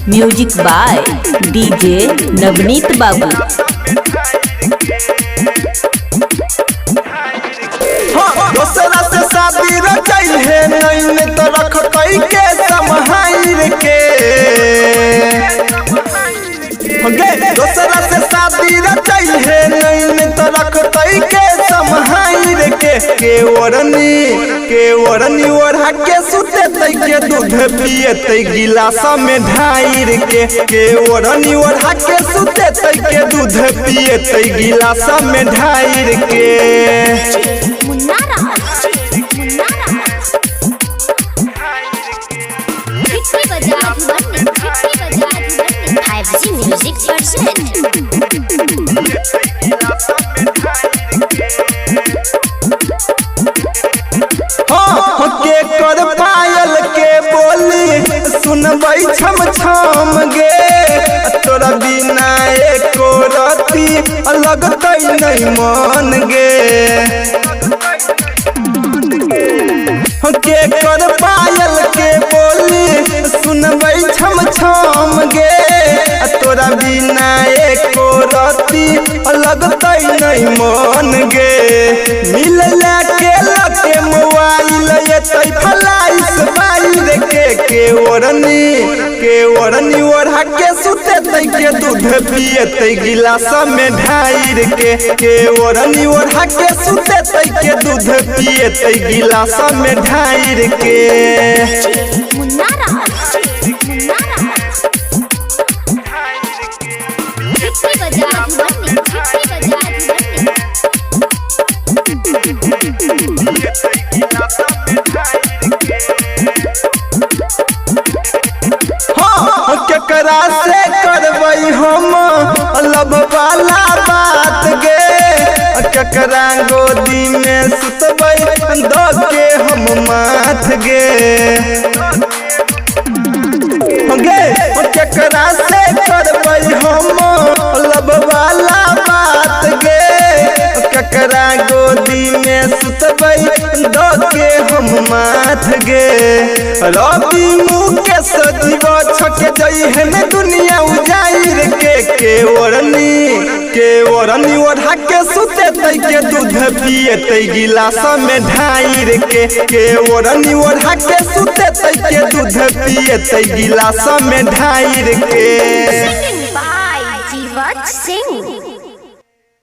Music by DJ Navneet बाबू। दोसरा से शादी रचाई है नहीं तो रख कई के समहाइर के दोसरा से शादी रचाई है नहीं तो रख कई के समहाइर के ओढ़नी ओढ़ा के सुते तई के दूध पिए तई गिलास में ढाइर के ओढ़नी ओढ़ा के सुते तई के दूध पिए तई गिलास में ढाइर के। के कर पायल के बोली सुनबई छम छम गे तोरा बिना एको रती लगतई नहीं मन गे। के कर पायल के बोली सुनबई छम छम गे तोरा बिना एको रती लगतई नहीं मन गे। मिलला के लके मोबाइल ये तई फलाइस बाइर के ओढ़नी ओढ़ा के सुते तई के दूध पिए तई गिलास में ढाइर के ओढ़नी ओढ़ा के सुते तई के दूध पिए तई गिलास में ढाइर के। केकरा से करबई हम लब वाला बात गे केकरा गोदी में सुतबई द के हम माथ गे केकरा से करबई हम लब वाला बात गे केकरा गोदी में सुतबई द के हम माथ गे। रवि मुकेश जीव छक जई है में दुनिया उजाइर के ओढ़नी ओढ़ा के सुते तई के दूध पिए तई गिलास में ढाइर के ओढ़नी ओढ़ा के सुते तई के दूध पिए तई गिलास में ढाइर के। Singing by Jivat Singh।